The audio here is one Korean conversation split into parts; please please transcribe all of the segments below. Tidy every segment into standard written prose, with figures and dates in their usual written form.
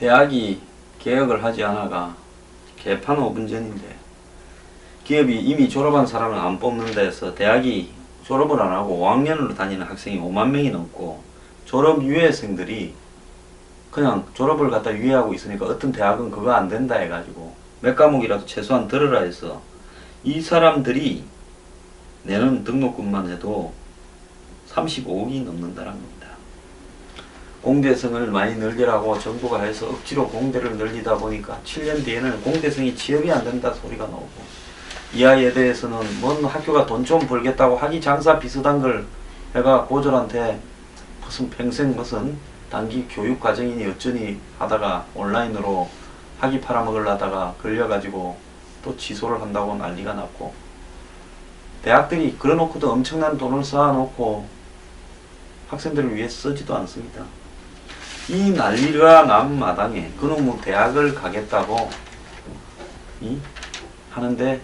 대학이 개혁을 하지 않아가 개판 5분 전인데 기업이 이미 졸업한 사람을 안 뽑는 데서 대학이 졸업을 안 하고 5학년으로 다니는 학생이 5만 명이 넘고 졸업 유예생들이 그냥 졸업을 갖다 유예하고 있으니까 어떤 대학은 그거 안 된다 해가지고 몇 과목이라도 최소한 들으라 해서 이 사람들이 내는 등록금만 해도 35억이 넘는다는 겁니다. 공대생을 많이 늘리라고 정부가 해서 억지로 공대를 늘리다 보니까 7년 뒤에는 공대생이 취업이 안 된다 소리가 나오고 이하에 대해서는 뭔 학교가 돈 좀 벌겠다고 학위 장사 비슷한 걸 해가 고졸한테 무슨 평생 무슨 단기 교육 과정이니 어쩌니 하다가 온라인으로 학위 팔아먹으려다가 걸려가지고 또 취소를 한다고 난리가 났고 대학들이 그래놓고도 엄청난 돈을 쌓아놓고 학생들을 위해 쓰지도 않습니다. 이 난리가 난 마당에 그놈의 대학을 가겠다고 하는데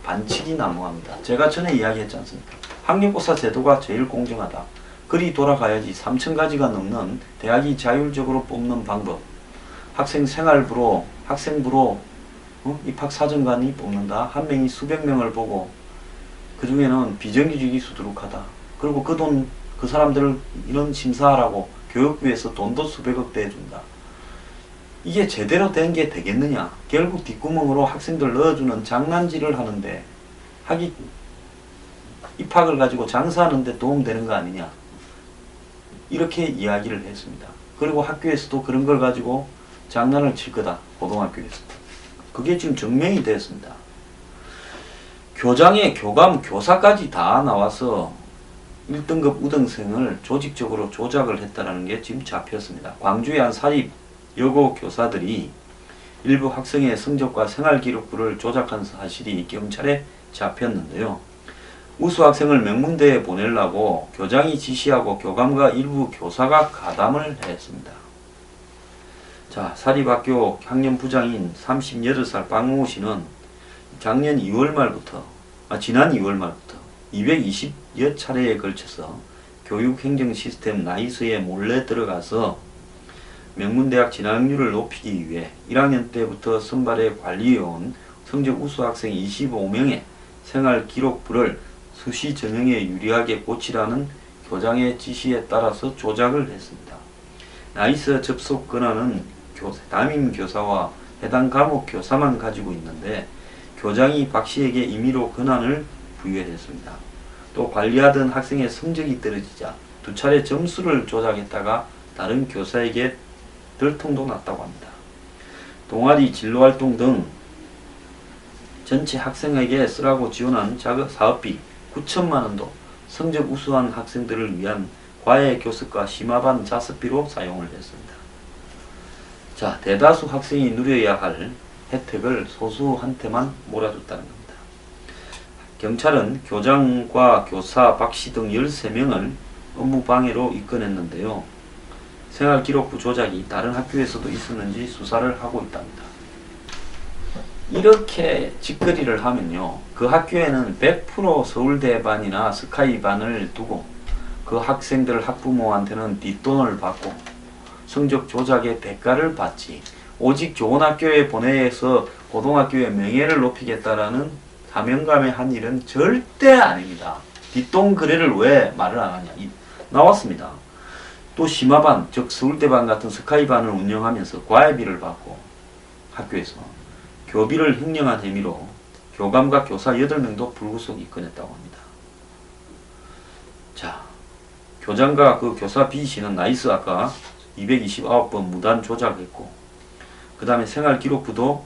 반칙이 난무합니다. 제가 전에 이야기했지 않습니까? 학력고사 제도가 제일 공정하다. 그리 돌아가야지 3,000가지가 넘는 대학이 자율적으로 뽑는 방법. 학생생활부로, 학생부로 입학사정관이 뽑는다. 한 명이 수백 명을 보고 그 중에는 비정규직이 수두룩하다. 그리고 그 돈, 그 사람들을 이런 심사하라고 교육부에서 돈도 수백억 대준다. 이게 제대로 된 게 되겠느냐? 결국 뒷구멍으로 학생들 넣어주는 장난질을 하는데 학위 입학을 가지고 장사하는데 도움되는 거 아니냐? 이렇게 이야기를 했습니다. 그리고 학교에서도 그런 걸 가지고 장난을 칠 거다. 고등학교에서. 그게 지금 증명이 됐습니다. 교장에 교감, 교사까지 다 나와서 1등급 우등생을 조직적으로 조작을 했다는 게 지금 잡혔습니다. 광주의 한 사립 여고 교사들이 일부 학생의 성적과 생활기록부를 조작한 사실이 경찰에 잡혔는데요. 우수 학생을 명문대에 보내려고 교장이 지시하고 교감과 일부 교사가 가담을 했습니다. 자, 사립학교 학년부장인 38살 박모 씨는 작년 2월 말부터, 지난 2월 말부터 220여 차례에 걸쳐서 교육행정 시스템 나이스에 몰래 들어가서 명문대학 진학률을 높이기 위해 1학년 때부터 선발해 관리해온 성적 우수 학생 25명의 생활기록부를 수시 전형에 유리하게 고치라는 교장의 지시에 따라서 조작을 했습니다. 나이스 접속 권한은 담임 교사와 해당 과목 교사만 가지고 있는데 교장이 박 씨에게 임의로 권한을 부여했습니다. 또 관리하던 학생의 성적이 떨어지자 2차례 점수를 조작했다가 다른 교사에게 들통도 났다고 합니다. 동아리 진로활동 등 전체 학생에게 쓰라고 지원한 사업비 9천만원도 성적 우수한 학생들을 위한 과외 교습과 심화반 자습비로 사용을 했습니다. 자, 대다수 학생이 누려야 할 혜택을 소수한테만 몰아줬다는 겁니다. 경찰은 교장과 교사 박씨 등 13명을 업무방해로 입건했는데요. 생활기록부 조작이 다른 학교에서도 있었는지 수사를 하고 있답니다. 이렇게 짓거리를 하면요, 그 학교에는 100% 서울대반이나 스카이반을 두고 그 학생들 학부모한테는 뒷돈을 받고 성적 조작의 대가를 받지, 오직 좋은 학교에 보내서 고등학교의 명예를 높이겠다라는 사명감에 한 일은 절대 아닙니다. 뒷돈 거래를 왜 말을 안 하냐? 나왔습니다. 또 심화반, 즉 서울대반 같은 스카이반을 운영하면서 과외비를 받고 학교에서 교비를 횡령한 혐의로 교감과 교사 8명도 불구속 입건했다고 합니다. 자, 교장과 그 교사 B씨는 나이스 아까 229번 무단 조작했고 그 다음에 생활기록부도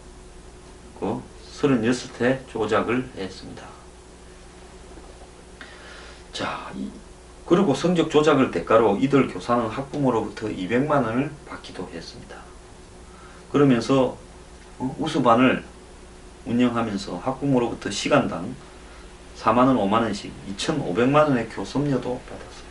그 36회 조작을 했습니다. 자, 그리고 성적 조작을 대가로 이들 교사는 학부모로부터 200만원을 받기도 했습니다. 그러면서 우수반을 운영하면서 학부모로부터 시간당 4만원, 5만원씩 2,500만원의 교섭료도 받았습니다.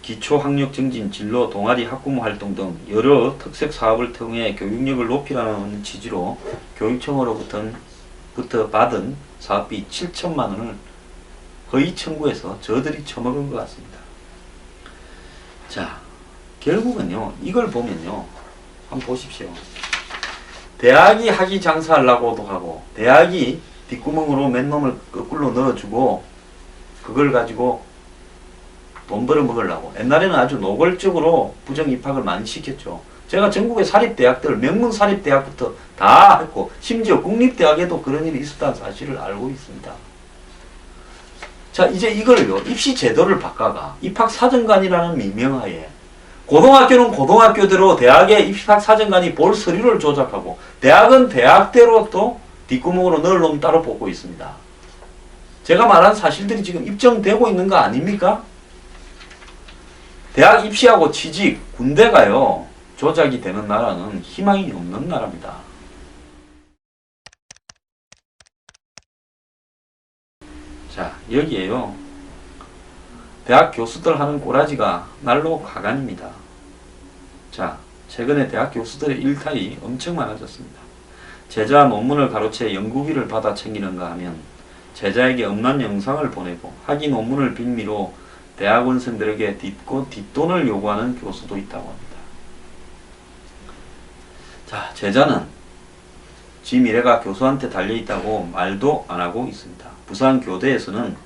기초학력 증진, 진로, 동아리, 학부모 활동 등 여러 특색 사업을 통해 교육력을 높이라는 취지로 교육청으로부터 받은 사업비 7천만원을 허위 청구해서 저들이 처먹은 것 같습니다. 자, 결국은요, 이걸 보면요, 한번 보십시오. 대학이 학위 장사하려고도 하고, 대학이 뒷구멍으로 맨 놈을 거꾸로 넣어주고, 그걸 가지고 돈 벌어 먹으려고. 옛날에는 아주 노골적으로 부정 입학을 많이 시켰죠. 제가 전국의 사립대학들, 명문 사립대학부터 다 했고, 심지어 국립대학에도 그런 일이 있었다는 사실을 알고 있습니다. 자, 이제 이걸요, 입시 제도를 바꿔가 입학사정관이라는 미명하에, 고등학교는 고등학교대로 대학의 입학사정관이 볼 서류를 조작하고, 대학은 대학대로 또 뒷구멍으로 넣을 놈 따로 뽑고 있습니다. 제가 말한 사실들이 지금 입증되고 있는 거 아닙니까? 대학 입시하고 취직, 군대가요, 조작이 되는 나라는 희망이 없는 나라입니다. 자, 여기에요, 대학 교수들 하는 꼬라지가 날로 가관입니다. 자, 최근에 대학 교수들의 일탈이 엄청 많아졌습니다. 제자 논문을 가로채 연구비를 받아 챙기는가 하면 제자에게 음란 영상을 보내고 학위 논문을 빌미로 대학원생들에게 뒷돈을 요구하는 교수도 있다고 합니다. 자, 제자는 지 미래가 교수한테 달려있다고 말도 안하고 있습니다. 부산 교대에서는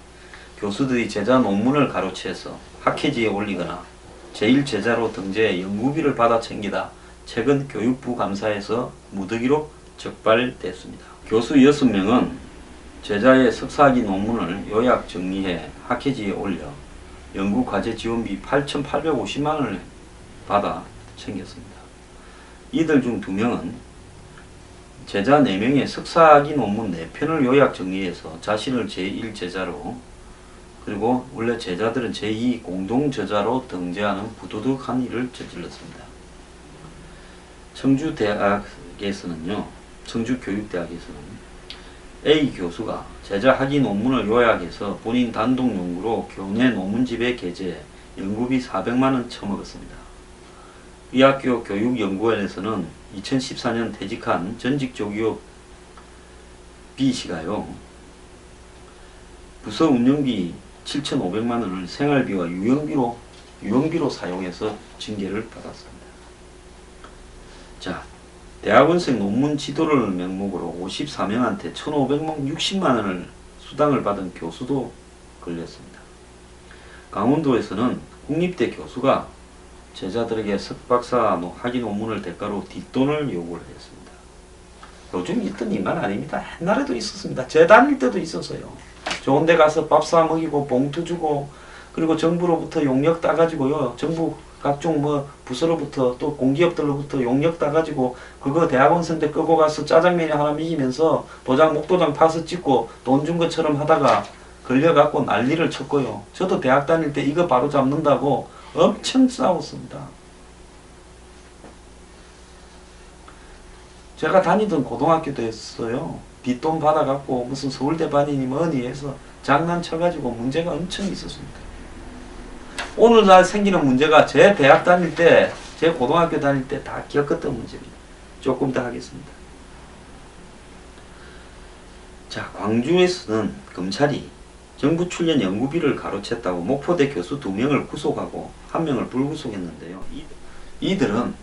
교수들이 제자 논문을 가로채서 학회지에 올리거나 제1제자로 등재해 연구비를 받아 챙기다 최근 교육부 감사에서 무더기로 적발됐습니다. 교수 6명은 제자의 석사학위 논문을 요약 정리해 학회지에 올려 연구과제 지원비 8,850만원을 받아 챙겼습니다. 이들 중 2명은 제자 4명의 석사학위 논문 4편을 요약 정리해서 자신을 제1제자로, 그리고 원래 제자들은 제2 공동저자로 등재하는 부도덕한 일을 저질렀습니다. 청주교육대학에서는 A 교수가 제자 학위 논문을 요약해서 본인 단독 연구로 교내 논문집에 게재해 연구비 400만원 처먹었습니다. 이 학교 교육연구원에서는 2014년 퇴직한 전직 조교육 B씨가요, 부서 운영비 7,500만원을 생활비와 유형비로 사용해서 징계를 받았습니다. 자, 대학원생 논문 지도를 명목으로 54명한테 1,560만원을 수당을 받은 교수도 걸렸습니다. 강원도에서는 국립대 교수가 제자들에게 석박사 학위 논문을 대가로 뒷돈을 요구를 했습니다. 요즘 있던 일만 아닙니다. 옛날에도 있었습니다. 제 다닐 때도 있었어요. 좋은 데 가서 밥 사 먹이고 봉투 주고, 그리고 정부로부터 용역 따가지고요, 정부 각종 부서로부터 또 공기업들로부터 용역 따가지고 그거 대학원생들 끌고 가서 짜장면이 하나 먹이면서 목도장 파서 찍고 돈 준 것처럼 하다가 걸려갖고 난리를 쳤고요. 저도 대학 다닐 때 이거 바로 잡는다고 엄청 싸웠습니다. 제가 다니던 고등학교도 했어요. 뒷돈 받아갖고 무슨 서울대 반이니 뭐니 해서 장난쳐가지고 문제가 엄청 있었습니다. 오늘날 생기는 문제가 제 대학 다닐 때, 제 고등학교 다닐 때 다 겪었던 문제입니다. 조금 더 하겠습니다. 자, 광주에서는 검찰이 정부 출연 연구비를 가로챘다고 목포대 교수 2명을 구속하고 1명을 불구속했는데요. 이들은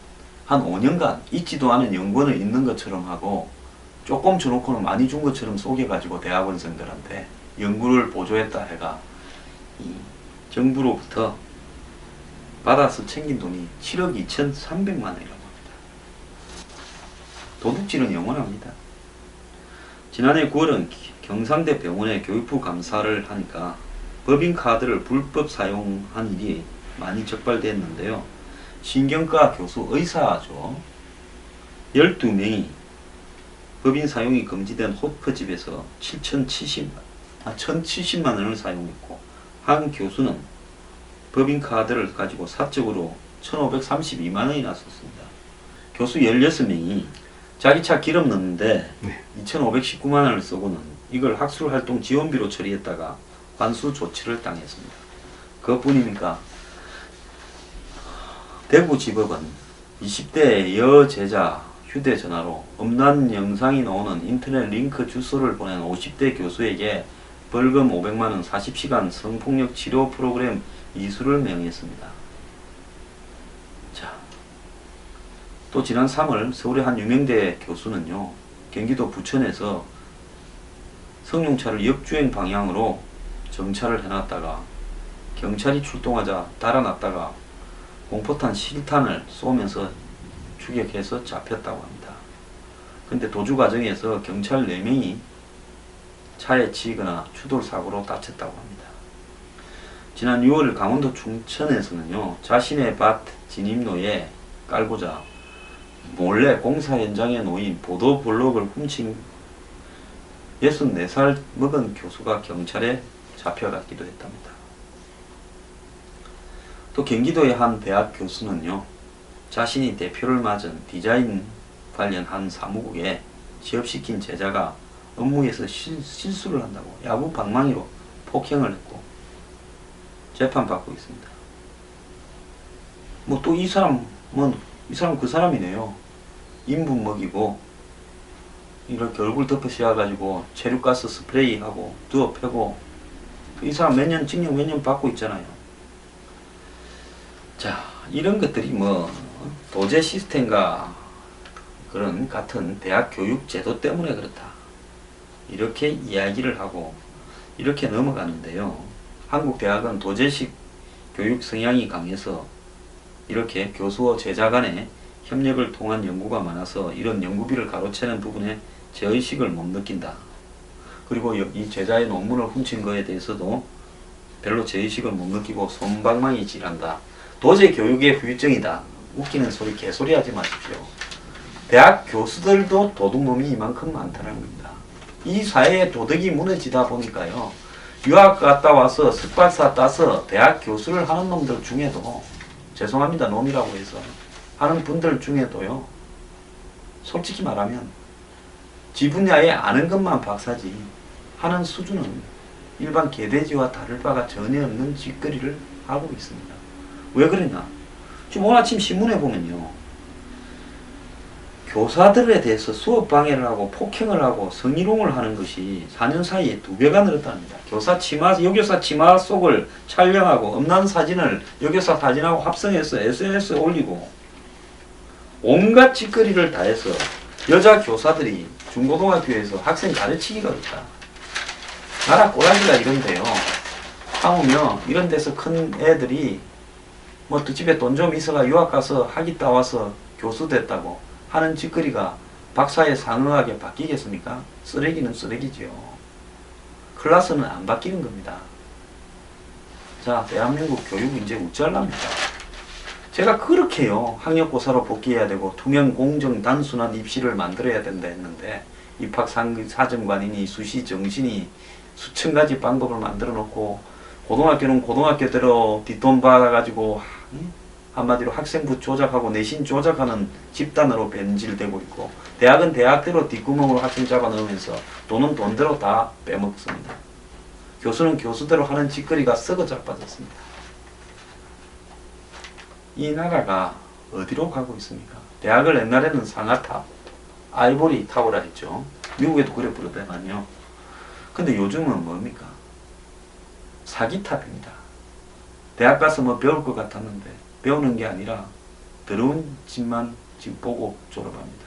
한 5년간 있지도 않은 연구원을 있는 것처럼 하고 조금 줘놓고는 많이 준 것처럼 속여가지고 대학원생들한테 연구를 보조했다 해가 이 정부로부터 받아서 챙긴 돈이 7억 2,300만 원이라고 합니다. 도둑질은 영원합니다. 지난해 9월은 경상대 병원에 교육부 감사를 하니까 법인카드를 불법 사용한 일이 많이 적발됐는데요. 신경과 교수, 의사죠. 12명이 법인 사용이 금지된 호프집에서 1,070만 원을 사용했고, 한 교수는 법인카드를 가지고 사적으로 1,532만 원이나 썼습니다. 교수 16명이 자기 차 기름 넣는데 2,519만 원을 쓰고는 이걸 학술활동 지원비로 처리했다가 환수 조치를 당했습니다. 그것뿐입니까? 대구지법은 20대 여제자 휴대전화로 음란 영상이 나오는 인터넷 링크 주소를 보낸 50대 교수에게 벌금 500만원 40시간 성폭력 치료 프로그램 이수를 명했습니다. 또 지난 3월 서울의 한 유명대 교수는요, 경기도 부천에서 승용차를 역주행 방향으로 정차를 해놨다가 경찰이 출동하자 달아났다가 공포탄 실탄을 쏘면서 추격해서 잡혔다고 합니다. 근데 도주 과정에서 경찰 4명이 차에 치이거나 추돌사고로 다쳤다고 합니다. 지난 6월 강원도 춘천에서는요, 자신의 밭 진입로에 깔고자 몰래 공사 현장에 놓인 보도블록을 훔친 64살 먹은 교수가 경찰에 잡혀갔기도 했답니다. 또 경기도의 한 대학 교수는요, 자신이 대표를 맞은 디자인 관련 한 사무국에 취업시킨 제자가 업무에서 실수를 한다고 야구 방망이로 폭행을 했고 재판받고 있습니다. 뭐 또 이 사람 그 사람이네요. 인분 먹이고 이렇게 얼굴 덮어 씌워가지고 체류가스 스프레이하고 두어 패고 이 사람 징역 몇 년 받고 있잖아요. 자, 이런 것들이 뭐 도제 시스템과 그런 같은 대학 교육 제도 때문에 그렇다, 이렇게 이야기를 하고 이렇게 넘어가는데요. 한국 대학은 도제식 교육 성향이 강해서 이렇게 교수와 제자 간의 협력을 통한 연구가 많아서 이런 연구비를 가로채는 부분에 죄의식을 못 느낀다. 그리고 이 제자의 논문을 훔친 거에 대해서도 별로 죄의식을 못 느끼고 솜방망이 질한다. 도제 교육의 후유증이다. 웃기는 소리 개소리 하지 마십시오. 대학 교수들도 도둑놈이 이만큼 많다는 겁니다. 이 사회의 도덕이 무너지다 보니까요, 유학 갔다 와서 석박사 따서 대학 교수를 하는 놈들 중에도, 죄송합니다 놈이라고 해서 하는 분들 중에도요, 솔직히 말하면 지 분야에 아는 것만 박사지 하는 수준은 일반 개돼지와 다를 바가 전혀 없는 짓거리를 하고 있습니다. 왜 그러냐? 지금 오늘 아침 신문에 보면요, 교사들에 대해서 수업 방해를 하고 폭행을 하고 성희롱을 하는 것이 4년 사이에 2배가 늘었답니다. 여교사 치마 속을 촬영하고 음란 사진을 여교사 사진하고 합성해서 SNS에 올리고 온갖 짓거리를 다 해서 여자 교사들이 중고등학교에서 학생 가르치기가 어렵다. 나라 꼬라지가 이런데요, 하물며 이런 데서 큰 애들이 뭐 또 집에 돈 좀 있어가 유학 가서 학위 따와서 교수 됐다고 하는 짓거리가 박사에 상응하게 바뀌겠습니까? 쓰레기는 쓰레기지요. 클래스는 안 바뀌는 겁니다. 자, 대한민국 교육은 이제 우짤랍니다. 제가 그렇게요, 학력고사로 복귀해야 되고 투명 공정 단순한 입시를 만들어야 된다 했는데 입학 사정관이니 수시 정신이 수천 가지 방법을 만들어 놓고, 고등학교는 고등학교대로 뒷돈 받아가지고 한마디로 학생부 조작하고 내신 조작하는 집단으로 변질되고 있고, 대학은 대학대로 뒷구멍으로 학생 잡아 넣으면서 돈은 돈대로 다 빼먹습니다. 교수는 교수대로 하는 짓거리가 썩어 자빠졌습니다. 이 나라가 어디로 가고 있습니까? 대학을 옛날에는 상아탑, 아이보리 타워라 했죠. 미국에도 그래 부르더만요. 근데 요즘은 뭡니까? 사기탑입니다. 대학 가서 뭐 배울 것 같았는데 배우는 게 아니라 더러운 짓만 지금 보고 졸업합니다.